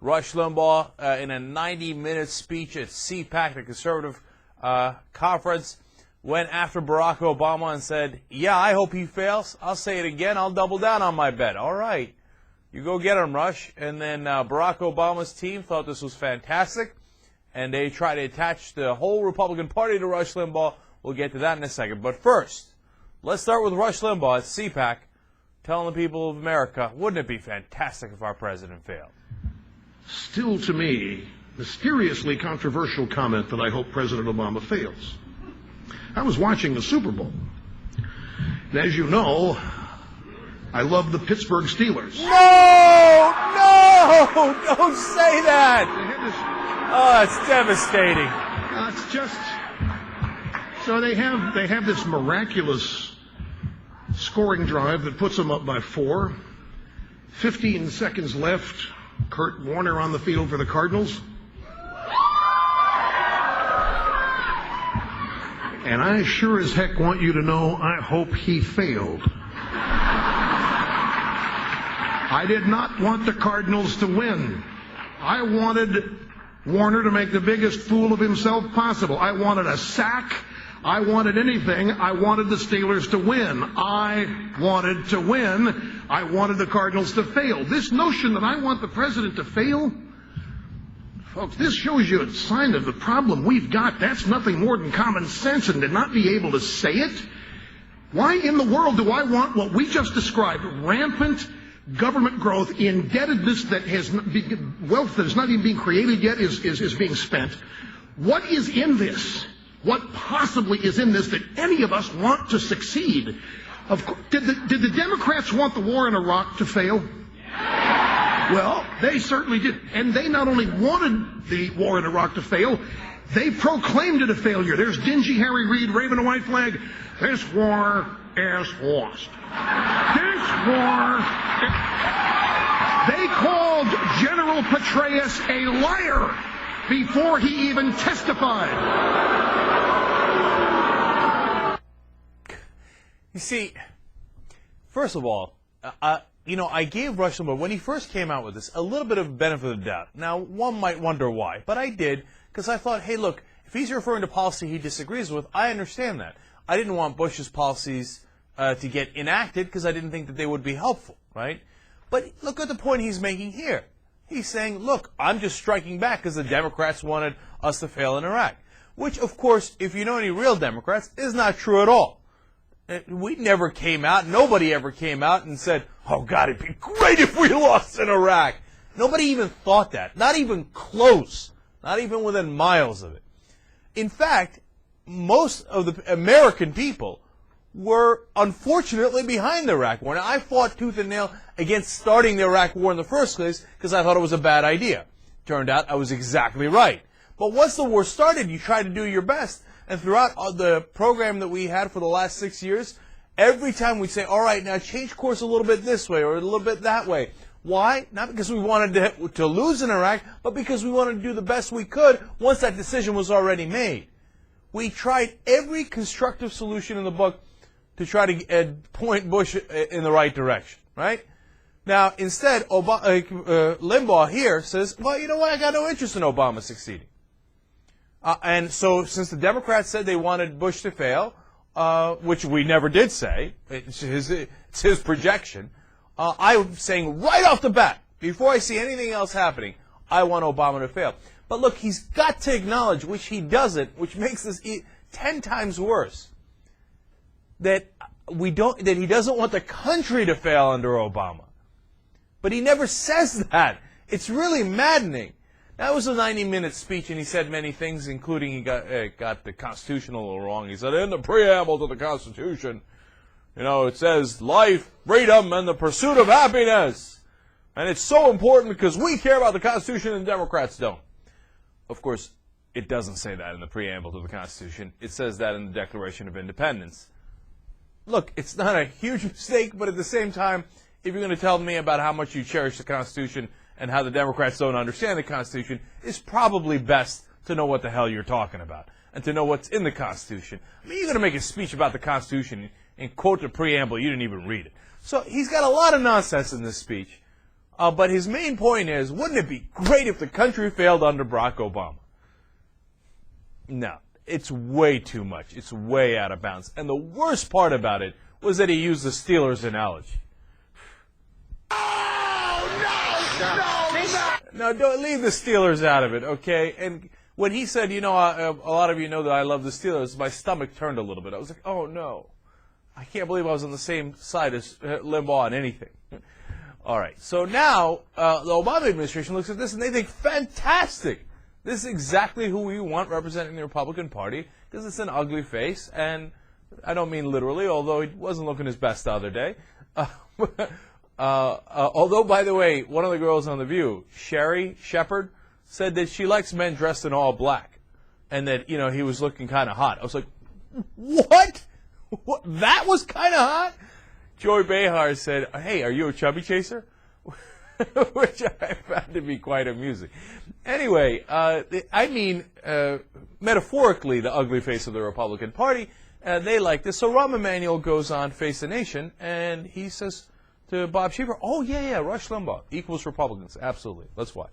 Rush Limbaugh, in a 90-minute speech at CPAC, the conservative conference, went after Barack Obama and said, yeah, I hope he fails. I'll say it again. I'll double down on my bet. All right. You go get him, Rush. And then Barack Obama's team thought this was fantastic, and they tried to attach the whole Republican Party to Rush Limbaugh. We'll get to that in a second. But first, let's start with Rush Limbaugh at CPAC, telling the people of America, wouldn't it be fantastic if our president failed? Still, to me, mysteriously controversial comment that I hope President Obama fails. I was watching the Super Bowl, and as you know, I love the Pittsburgh Steelers. No! Don't say that! Oh, it's devastating. It's just... So they have this miraculous scoring drive that puts them up by 4. 15 seconds left. Kurt Warner on the field for the Cardinals. And I sure as heck want you to know I hope he failed. I did not want the Cardinals to win. I wanted Warner to make the biggest fool of himself possible. I wanted a sack. I wanted anything. I wanted the Steelers to win. I wanted to win. I wanted the Cardinals to fail. This notion that I want the president to fail, folks, this shows you a sign of the problem we've got. That's nothing more than common sense, and to not be able to say it. Why in the world do I want what we just described, rampant government growth, indebtedness that has wealth that is not even being created yet is being spent? What is in this? What possibly is in this that any of us want to succeed? Did the Democrats want the war in Iraq to fail? Well, they certainly did. And they not only wanted the war in Iraq to fail, they proclaimed it a failure. There's dingy Harry Reid waving a white flag. This war is lost. This war... They called General Petraeus a liar before he even testified. You see, first of all, I gave Rush Limbaugh, when he first came out with this, a little bit of benefit of the doubt. Now, one might wonder why, but I did, because I thought, hey, look, if he's referring to policy he disagrees with, I understand that. I didn't want Bush's policies to get enacted because I didn't think that they would be helpful, right? But look at the point he's making here. He's saying, look, I'm just striking back because the Democrats wanted us to fail in Iraq. Which, of course, if you know any real Democrats, is not true at all. We never came out, nobody ever came out and said, oh, God, it'd be great if we lost in Iraq. Nobody even thought that. Not even close. Not even within miles of it. In fact, most of the American people were unfortunately behind the Iraq war. Now, I fought tooth and nail against starting the Iraq war in the first place because I thought it was a bad idea. Turned out I was exactly right. But once the war started, you try to do your best. And throughout the program that we had for the last 6 years, every time we'd say, all right, now change course a little bit this way or a little bit that way. Why? Not because we wanted to lose in Iraq, but because we wanted to do the best we could once that decision was already made. We tried every constructive solution in the book to try to point Bush in the right direction, right? Now, instead, Limbaugh here says, well, you know what? I got no interest in Obama succeeding. And so since the Democrats said they wanted Bush to fail, which we never did say, it's his projection, I'm saying right off the bat, before I see anything else happening, I want Obama to fail. But look, he's got to acknowledge, which he doesn't, which makes this 10 times worse, that he doesn't want the country to fail under Obama. But he never says that. It's really maddening. That was a 90-minute speech, and he said many things, including he got the Constitution a little wrong. He said, in the preamble to the Constitution, it says life, freedom, and the pursuit of happiness. And it's so important because we care about the Constitution and Democrats don't. Of course, it doesn't say that in the preamble to the Constitution. It says that in the Declaration of Independence. Look, it's not a huge mistake, but at the same time, if you're going to tell me about how much you cherish the Constitution and how the Democrats don't understand the Constitution, it's probably best to know what the hell you're talking about and to know what's in the Constitution. I mean, you're going to make a speech about the Constitution and quote the preamble. You didn't even read it. So he's got a lot of nonsense in this speech. But his main point is, wouldn't it be great if the country failed under Barack Obama? No, it's way too much. It's way out of bounds. And the worst part about it was that he used the Steelers analogy. No, don't leave the Steelers out of it, okay? And when he said, a lot of you know that I love the Steelers, my stomach turned a little bit. I was like, oh, no. I can't believe I was on the same side as Limbaugh on anything. All right, so now the Obama administration looks at this and they think, fantastic. This is exactly who we want representing the Republican Party because it's an ugly face. And I don't mean literally, although he wasn't looking his best the other day. Although, by the way, one of the girls on The View, Sherry Shepard, said that she likes men dressed in all black and that, he was looking kind of hot. I was like, what? That was kind of hot? Joy Behar said, hey, are you a chubby chaser? Which I found to be quite amusing. Anyway, metaphorically, the ugly face of the Republican Party, they like this. So Rahm Emanuel goes on Face the Nation, and he says to Bob Schieffer, oh, yeah, Rush Limbaugh equals Republicans. Absolutely. Let's watch.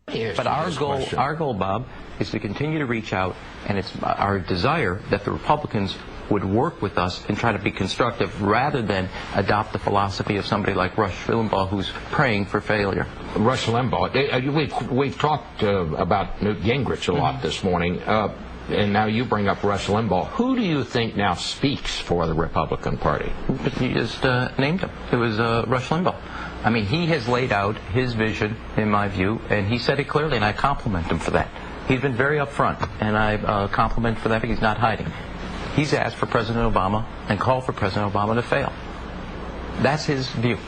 But our goal, Bob, is to continue to reach out, and it's our desire that the Republicans would work with us and try to be constructive rather than adopt the philosophy of somebody like Rush Limbaugh who's praying for failure. Rush Limbaugh, we've talked about Newt Gingrich a lot this morning, and now you bring up Rush Limbaugh. Who do you think now speaks for the Republican Party? You just named him. It was Rush Limbaugh. I mean, he has laid out his vision, in my view, and he said it clearly, and I compliment him for that. He's been very upfront, and I compliment for that because he's not hiding. He's asked for President Obama and called for President Obama to fail. That's his view,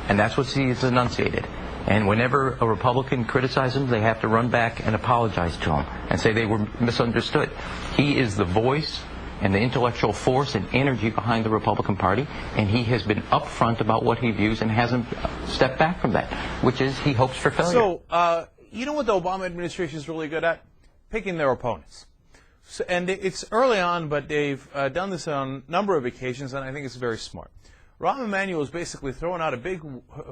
and that's what he has enunciated. And whenever a Republican criticizes him, they have to run back and apologize to him and say they were misunderstood. He is the voice and the intellectual force and energy behind the Republican Party, and he has been upfront about what he views and hasn't stepped back from that, which is he hopes for failure. So, you know what the Obama administration is really good at? Picking their opponents. So, and it's early on, but they've done this on a number of occasions, and I think it's very smart. Rahm Emanuel is basically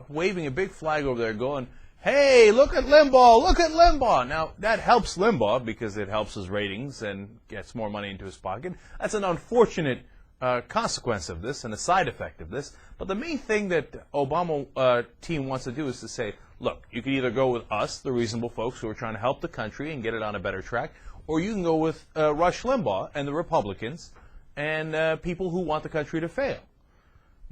waving a big flag over there going, hey, look at Limbaugh, look at Limbaugh. Now, that helps Limbaugh because it helps his ratings and gets more money into his pocket. That's an unfortunate consequence of this and a side effect of this. But the main thing that Obama team wants to do is to say, look, you can either go with us, the reasonable folks who are trying to help the country and get it on a better track, or you can go with Rush Limbaugh and the Republicans and people who want the country to fail.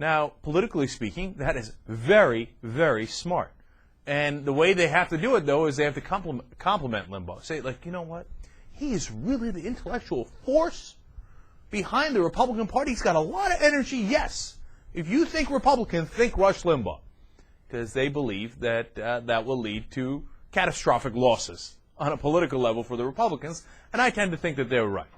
Now, politically speaking, that is very, very smart. And the way they have to do it, though, is they have to compliment Limbaugh. Say, like, you know what? He is really the intellectual force behind the Republican Party. He's got a lot of energy, yes. If you think Republican, think Rush Limbaugh. Because they believe that that will lead to catastrophic losses on a political level for the Republicans. And I tend to think that they're right.